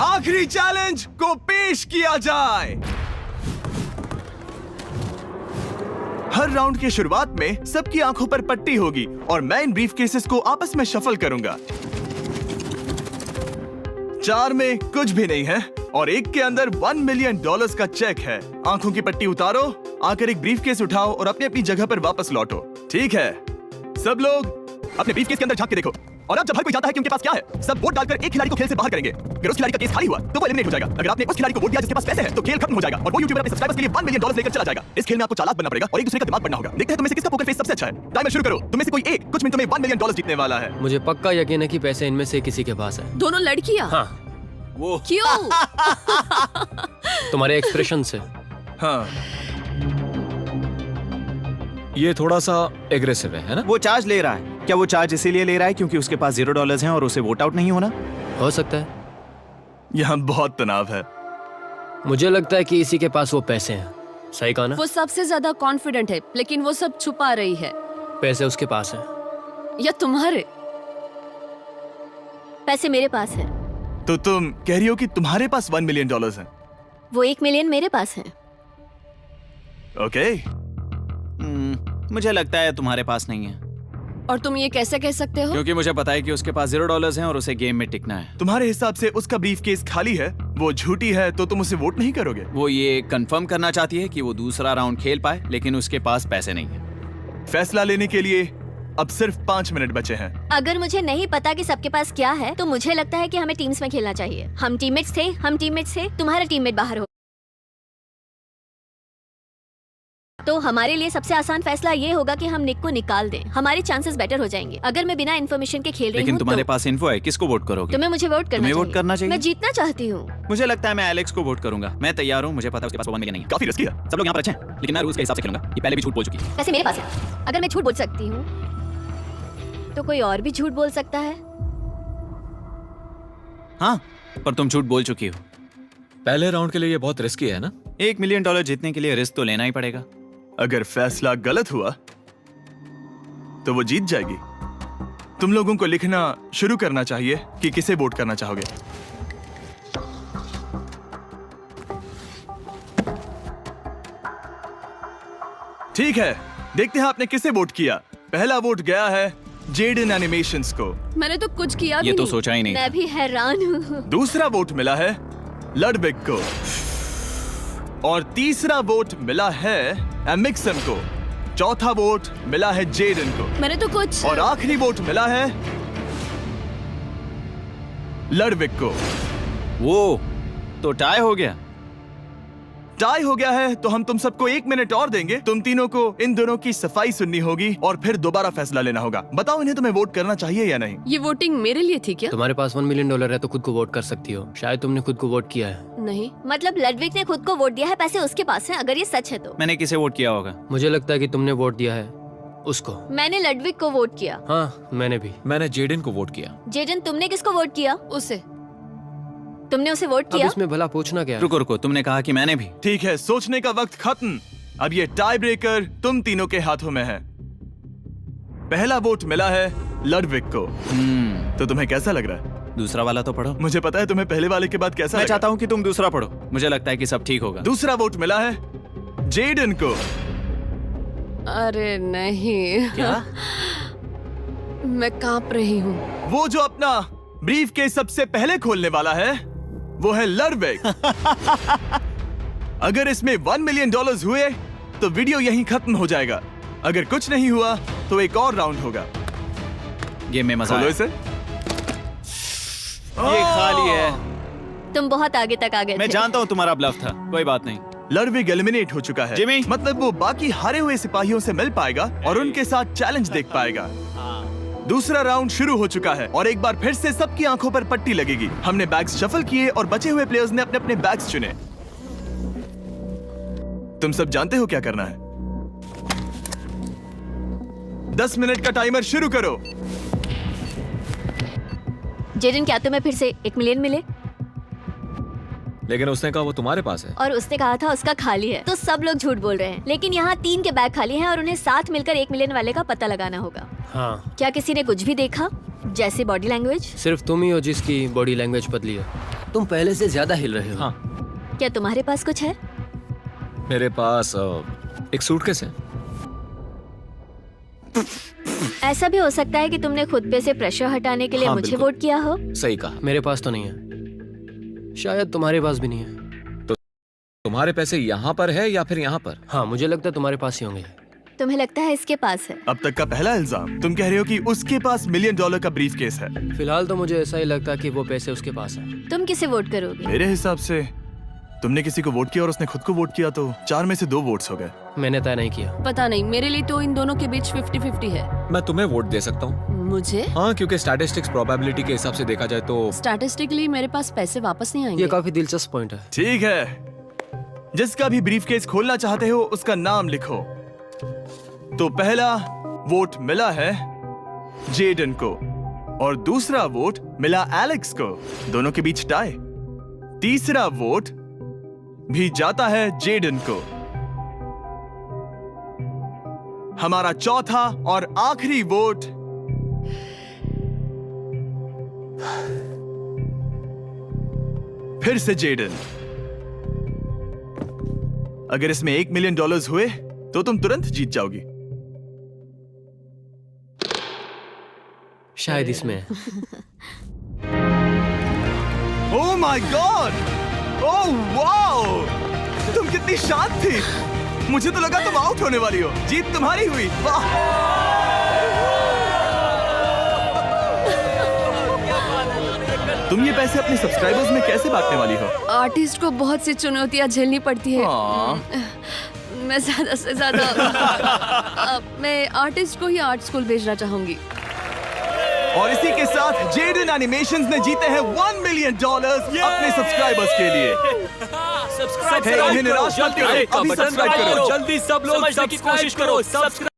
आखिरी चैलेंज को पेश किया जाए। हर राउंड की शुरुआत में सबकी आंखों पर पट्टी होगी और मैं इन ब्रीफ केसेस को आपस में शफल करूंगा। 4 में कुछ भी नहीं है और एक के अंदर $1 मिलियन का चेक है। आंखों की पट्टी उतारो, आकर एक ब्रीफ केस उठाओ और अपनी अपनी जगह पर वापस लौटो। ठीक है, सब लोग अपने ब्रीफ केस के अंदर झांक के देखो। और अब जब हर कोई जानता है कि उनके पास क्या है, सब वोट डालकर एक खिलाड़ी को खेल से बाहर करेंगे। अगर उस खिलाड़ी का केस खाली हुआ तो वो एलिमिनेट हो जाएगा। अगर आपने उस खिलाड़ी को वोट दिया जिसके पास पैसे हैं तो खेल खत्म हो जाएगा और वो यूट्यूबर अपने सब्सक्राइबर्स के लिए $1 मिलियन लेकर चला जाएगा। इस खेल में आपको चालाक बनना पड़ेगा और एक दूसरे का दिमाग बनना होगा। देखते हैं तुम्हें से किसका पोकर फेस सबसे अच्छा है। टाइमर शुरू करो। तुम्हें से कोई एक कुछ मिनटों में $1 मिलियन जीतने वाला है। मुझे पक्का यकीन है कि पैसे इनमें से किसी के पास है। दोनों लड़कियां? हाँ। वो क्यों? तुम्हारे एक्सप्रेशन से। हाँ, ये थोड़ा सा एग्रेसिव है ना? वो चार्ज ले रहा है। क्या वो चार्ज इसीलिए ले रहा है क्योंकि उसके पास $0 हैं और उसे वोट आउट नहीं होना? हो सकता है। यहाँ बहुत तनाव है। मुझे लगता है कि इसी के पास वो पैसे हैं। सही कहा ना? वो सबसे ज्यादा कॉन्फिडेंट है, लेकिन वो सब छुपा रही है। पैसे उसके पास हैं। या तुम्हारे? पैसे मेरे पास है। तो तुम कह रही हो कि तुम्हारे पास $1 मिलियन हैं? वो 1 मिलियन मेरे पास है। ओके। मुझे लगता है तुम्हारे पास नहीं है। और तुम ये कैसे कह सकते हो? क्योंकि मुझे पता है कि उसके पास $0 हैं और उसे गेम में टिकना है। तुम्हारे हिसाब से उसका ब्रीफ केस खाली है, वो झूठी है, तो तुम उसे वोट नहीं करोगे? वो ये कंफर्म करना चाहती है कि वो दूसरा राउंड खेल पाए, लेकिन उसके पास पैसे नहीं है। फैसला लेने के लिए अब सिर्फ 5 मिनट बचे हैं। अगर मुझे नहीं पता कि सबके पास क्या है तो मुझे लगता है कि हमें टीम्स में खेलना चाहिए। हम टीममेट्स थे, तुम्हारा टीममेट बाहर हो, तो हमारे लिए सबसे आसान फैसला ये होगा कि हम निक को निकाल दें। हमारे चांसेस बेटर हो जाएंगे। अगर मैं बिना इन्फॉर्मेशन के खेल रही लेकिन हूँ तुम्हारे तो पास इन्फो है, किसको वोट करोगे? तुम्हें मुझे वोट करना तुम्हें चाहिए। वोट करना चाहिए? मैं जीतना चाहती हूँ। मुझे लगता है मैं एलेक्स को वोट करूंगा। मैं तैयार हूँ। मुझे पता है उसके पास $1 मिलियन नहीं है। काफी रिस्की है। सब लोग यहाँ पर अच्छे हैं, लेकिन मैं रूल्स के हिसाब से खेलूंगा। ये पहले भी झूठ बोल चुकी है। पैसे मेरे पास है। अगर मैं झूठ बोल सकती हूँ तो कोई और भी झूठ बोल सकता है। हाँ, पर तुम झूठ बोल चुकी हो। पहले राउंड के लिए ये बहुत रिस्की है ना? $1 मिलियन जीतने के लिए रिस्क तो लेना ही पड़ेगा। अगर फैसला गलत हुआ तो वो जीत जाएगी। तुम लोगों को लिखना शुरू करना चाहिए कि किसे वोट करना चाहोगे। ठीक है, देखते हैं आपने किसे वोट किया। पहला वोट गया है जेडन एनिमेशंस को। मैंने तो कुछ किया भी ये तो नहीं। सोचा ही नहीं। मैं भी हैरान हूँ। दूसरा वोट मिला है लडविक को और तीसरा वोट मिला है एमिक्सन को। चौथा वोट मिला है जेडन को मैंने तो कुछ। और आखिरी वोट मिला है लडविक को। वो तो टाई हो गया। टाई हो गया है तो हम तुम सबको 1 मिनट और देंगे। तुम तीनों को इन दोनों की सफाई सुननी होगी और फिर दोबारा फैसला लेना होगा। बताओ इन्हें तुम्हें वोट करना चाहिए या नहीं। ये वोटिंग मेरे लिए थी क्या? तुम्हारे पास $1 मिलियन है तो खुद को वोट कर सकती हो। शायद तुमने खुद को वोट किया है। नहीं। मतलब लडविक ने खुद को वोट दिया है, पैसे उसके पास हैं। अगर ये सच है तो मैंने किसे वोट किया होगा? मुझे लगता है कि तुमने वोट दिया है उसको। मैंने लडविक को वोट किया। हाँ, मैंने भी। मैंने जेडन को वोट किया। जेडन, तुमने किसको वोट किया? उसे। तुमने उसे वोट अब किया? इसमें भला पूछना क्या है? रुको रुको, तुमने कहा कि मैंने भी। ठीक है, सोचने का वक्त खत्म। अब ये टाई ब्रेकर तुम तीनों के हाथों में है। पहला वोट मिला है लडविक को। तो तुम्हें कैसा लग रहा है? दूसरा वाला तो पढ़ो। मुझे पता है तुम्हें पहले वाले के बाद कैसा मैं लगा। चाहता हूँ कि तुम दूसरा पढ़ो। मुझे लगता है कि सब ठीक होगा। दूसरा वोट मिला है जेडन को। अरे नहीं। क्या? मैं कांप रही हूँ। वो जो अपना ब्रीफ केस सबसे पहले खोलने वाला है वो है लडविक। अगर इसमें $1 मिलियन हुए तो वीडियो यहीं खत्म हो जाएगा। अगर कुछ नहीं हुआ तो एक और राउंड होगा। गेम में मजा खोलो आया। इसे। ये खाली है। तुम बहुत आगे तक आ गए मैं थे। जानता हूँ तुम्हारा ब्लफ था। कोई बात नहीं। लडविक एलिमिनेट हो चुका है। जिमी। मतलब वो बाकी हारे हुए सिपाहियों से मिल पाएगा और उनके साथ चैलेंज देख पाएगा। दूसरा राउंड शुरू हो चुका है और एक बार फिर से सबकी आंखों पर पट्टी लगेगी। हमने बैग्स शफल किए और बचे हुए प्लेयर्स ने अपने अपने बैग्स चुने। तुम सब जानते हो क्या करना है। 10 मिनट का टाइमर शुरू करो। जेडन, क्या तुम्हें फिर से 1 मिलियन मिले? लेकिन उसने कहा वो तुम्हारे पास है। और उसने कहा था उसका खाली है। तो सब लोग झूठ बोल रहे हैं। लेकिन यहाँ 3 के बैग खाली हैं और उन्हें साथ मिलकर 1 मिलियन वाले का पता लगाना होगा। हाँ। क्या किसी ने कुछ भी देखा, जैसे बॉडी लैंग्वेज? सिर्फ तुम ही हो जिसकी बॉडी लैंग्वेज बदली है। तुम पहले से ज्यादा हिल रहे हो। हाँ। क्या तुम्हारे पास कुछ है? मेरे पास एक सूटकेस है। ऐसा भी हो सकता है कि तुमने खुद पे से प्रेशर हटाने के लिए हाँ, मुझे बिल्कुल। वोट किया हो। सही कहा। मेरे पास तो नहीं है। शायद तुम्हारे पास भी नहीं है। तो तुम्हारे पैसे यहाँ पर है या फिर यहाँ पर? हाँ, मुझे लगता है तुम्हारे पास ही होंगे। तुम्हें लगता है इसके पास है? अब तक का पहला इल्जाम। तुम कह रहे हो कि उसके पास $1 मिलियन का ब्रीफ केस है। फिलहाल तो मुझे ऐसा ही लगता है कि वो पैसे उसके पास है। तुम किसे वोट करोगे? मेरे हिसाब से तुमने किसी को वोट किया और उसने खुद को वोट किया, तो 4 में से 2 वोट्स हो गए। मैंने तय नहीं किया। पता नहीं, मेरे लिए तो इन दोनों के बीच 50-50 है। मैं तुम्हें वोट दे सकता हूँ। मुझे? हाँ, क्योंकि स्टैटिस्टिक्स प्रोबेबिलिटी के हिसाब से देखा जाए तो स्टैटिस्टिकली मेरे पास पैसे वापस नहीं आएंगे। ये काफी दिलचस्प पॉइंट है। ठीक है, जिसका भी ब्रीफ केस खोलना चाहते हो उसका नाम लिखो। तो पहला वोट मिला है जेडन को और दूसरा वोट मिला एलेक्स को। दोनों के बीच टाई। तीसरा वोट भी जाता है जेडन को। हमारा चौथा और आखिरी वोट फिर से जेडन। अगर इसमें $1 मिलियन हुए तो तुम तुरंत जीत जाओगी। शायद इसमें। Oh my God! Oh wow! तुम कितनी शांत थी। मुझे तो लगा तुम आउट होने वाली हो। जीत तुम्हारी हुई। वाह! तुम ये पैसे अपने सब्सक्राइबर्स में कैसे बांटने वाली हो? आर्टिस्ट को बहुत सी चुनौतियां झेलनी पड़ती है। मैं ज्यादा से ज्यादा मैं आर्टिस्ट को ही आर्ट स्कूल भेजना चाहूंगी। और इसी के साथ जेडन एनिमेशंस ने जीते हैं $1 मिलियन अपने सब्सक्राइबर्स के लिए। सब्सक्राइब Hey, इन्हें निराश मत करो, अभी सब्सक्राइब करो। जल्दी सब लोग समझने की कोशिश करो।